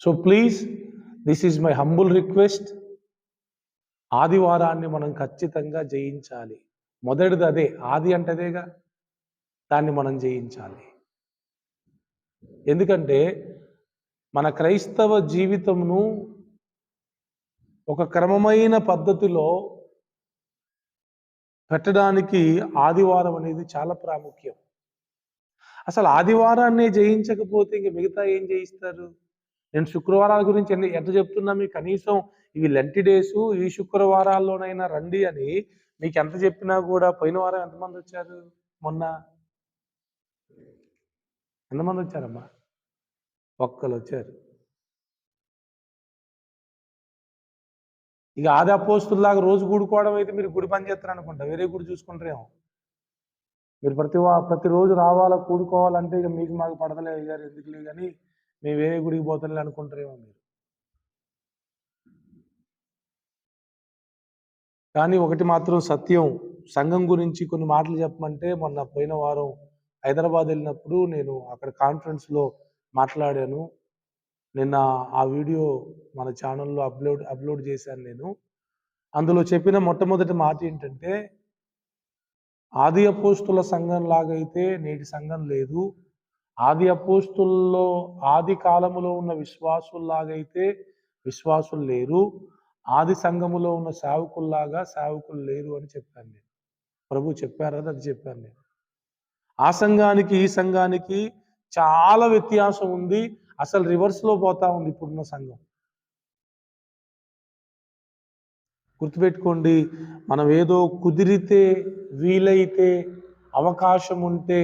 So please, this is my humble request. ఆదివారాన్ని మనం ఖచ్చితంగా జయించాలి. మొదటిది అదే, ఆది అంటే అదేగా, దాన్ని మనం జయించాలి. ఎందుకంటే మన క్రైస్తవ జీవితంను ఒక క్రమమైన పద్ధతిలో పెట్టడానికి ఆదివారం అనేది చాలా ప్రాముఖ్యం. అసలు ఆదివారాన్ని జయించకపోతే ఇంక మిగతా ఏం జయిస్తారు? నేను శుక్రవారాల గురించి ఎంత చెప్తున్నా మీకు, కనీసం ఇవి లెంటి డేసు, ఈ శుక్రవారాల్లోనైనా రండి అని మీకు ఎంత చెప్పినా కూడా, పోయిన వారం ఎంతమంది వచ్చారు? మొన్న ఎంతమంది వచ్చారమ్మా? ఒక్కరు వచ్చారు. ఇక ఆది అపోస్తుల్లాగా రోజు కూడుకోవడం అయితే మీరు గుడి పని చేస్తారు అనుకుంటా, వేరే గుడి చూసుకుంటారేమో. మీరు ప్రతిరోజు రావాలా, కూడుకోవాలంటే ఇక మీకు మాకు పడతలే గారు, ఎందుకులే కానీ మేము వేరే గుడికి పోతలే అనుకుంటారేమో మీరు. కానీ ఒకటి మాత్రం సత్యం, సంఘం గురించి కొన్ని మాటలు చెప్పమంటే, మొన్న పోయిన వారం హైదరాబాద్ వెళ్ళినప్పుడు నేను అక్కడ కాన్ఫరెన్స్లో మాట్లాడాను. నిన్న ఆ వీడియో మన ఛానల్లో అప్లోడ్ చేశాను నేను. అందులో చెప్పిన మొట్టమొదటి మాట ఏంటంటే, ఆది అపోస్తుల సంఘం లాగైతే నేటి సంఘం లేదు. ఆది అపోస్తుల్లో ఆది కాలములో ఉన్న విశ్వాసుల్లాగైతే విశ్వాసులు లేరు. ఆది సంఘములో ఉన్న సేవకుల్లాగా సేవకులు లేరు అని చెప్పాను నేను. ప్రభు చెప్పారు, అది చెప్పాను నేను. ఆ సంఘానికి ఈ సంఘానికి చాలా వ్యత్యాసం ఉంది. అసలు రివర్స్లో పోతా ఉంది ఇప్పుడున్న సంఘం. గుర్తుపెట్టుకోండి, మనం ఏదో కుదిరితే, వీలైతే, అవకాశం ఉంటే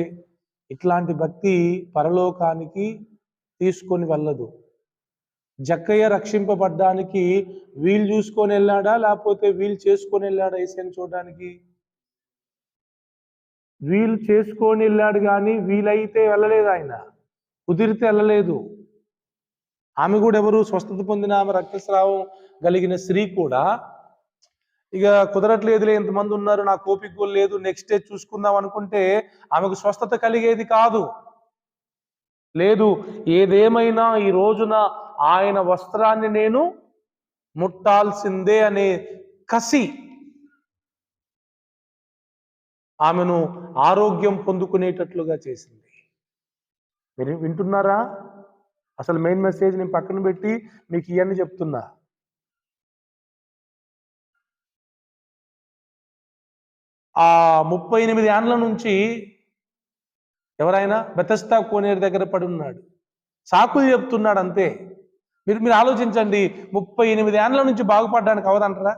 ఇట్లాంటి భక్తి పరలోకానికి తీసుకొని వెళ్ళదు. జక్కయ్య రక్షింపబడ్డానికి వీలు చూసుకొని వెళ్ళాడా, లేకపోతే వీలు చేసుకొని వెళ్ళాడా యేసుని చూడడానికి? వీలు చేసుకొని వెళ్ళాడు, కానీ వీలైతే వెళ్ళలేదు. ఆయన కుదిరితే వెళ్ళలేదు. ఆమె కూడా ఎవరు? స్వస్థత పొందిన ఆమె, రక్తస్రావం కలిగిన స్త్రీ కూడా ఇక కుదరట్లేదులే, ఎంతమంది ఉన్నారు, నాకు ఓపిక కూడా లేదు, నెక్స్ట్ డే చూసుకుందాం అనుకుంటే ఆమెకు స్వస్థత కలిగేది కాదు. లేదు, ఏదేమైనా ఈ రోజున ఆయన వస్త్రాన్ని నేను ముట్టాల్సిందే అనే కసి ఆమెను ఆరోగ్యం పొందుకునేటట్లుగా చేసింది. మీరు వింటున్నారా? అసలు మెయిన్ మెసేజ్ నేను పక్కన పెట్టి మీకు ఇవన్నీ చెప్తున్నా. ఆ 38 ఏండ్ల నుంచి ఎవరైనా బెతస్దా కోనేరు దగ్గర పడి ఉన్నాడు, సాకులు చెప్తున్నాడు అంతే. మీరు ఆలోచించండి, 38 ఏండ్ల నుంచి బాగుపడడానికి అవదంటారా?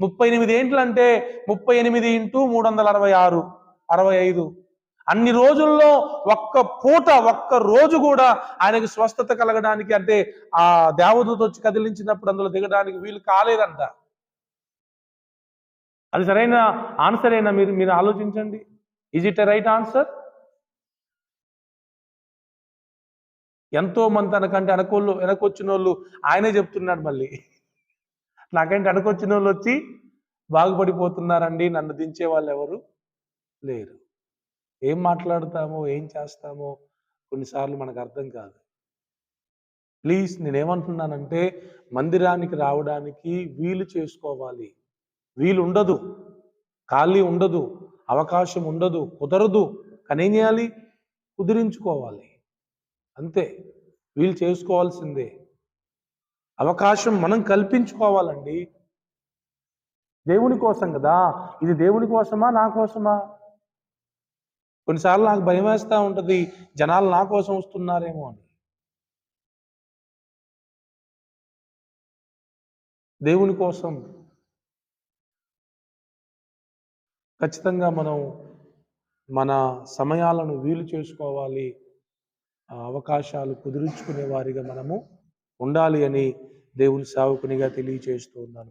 38 ఏండ్లు అంటే 38 ఇంటూ 366, 65. అన్ని రోజుల్లో ఒక్క రోజు కూడా ఆయనకు స్వస్థత కలగడానికి, అంటే ఆ దేవదూత వచ్చి కదిలించినప్పుడు అందులో దిగడానికి వీలు కాలేదంట. అది సరైన ఆన్సర్ అయినా? మీరు ఆలోచించండి. Is it a right answer? ఎంతో మంది తనకంటే వెనకొచ్చిన వాళ్ళు ఆయనే చెప్తున్నాడు మళ్ళీ, నాకంటే వెనకొచ్చిన వాళ్ళు వచ్చి బాగుపడిపోతున్నారండి, నన్ను దించే వాళ్ళు ఎవరు లేరు. ఏం మాట్లాడతామో, ఏం చేస్తామో కొన్నిసార్లు మనకు అర్థం కాదు. ప్లీజ్, నేనేమంటున్నానంటే, మందిరానికి రావడానికి వీలు చేసుకోవాలి. వీలు ఉండదు, ఖాళీ ఉండదు, అవకాశం ఉండదు, కుదరదు. కానీ ఏం చేయాలి? కుదిరించుకోవాలి అంతే. వీలు చేసుకోవాల్సిందే. అవకాశం మనం కల్పించుకోవాలండి. దేవుని కోసం కదా. ఇది దేవుని కోసమా, నా కోసమా? కొన్నిసార్లు నాకు భయం వేస్తూ ఉంటుంది, జనాలు నా కోసం వస్తున్నారేమో అని. దేవుని కోసం ఖచ్చితంగా మనం మన సమయాలను వీలు చేసుకోవాలి. అవకాశాలు కుదుర్చుకునే వారిగా మనము ఉండాలి అని దేవుని సేవకునిగా తెలియజేస్తూ ఉన్నాను.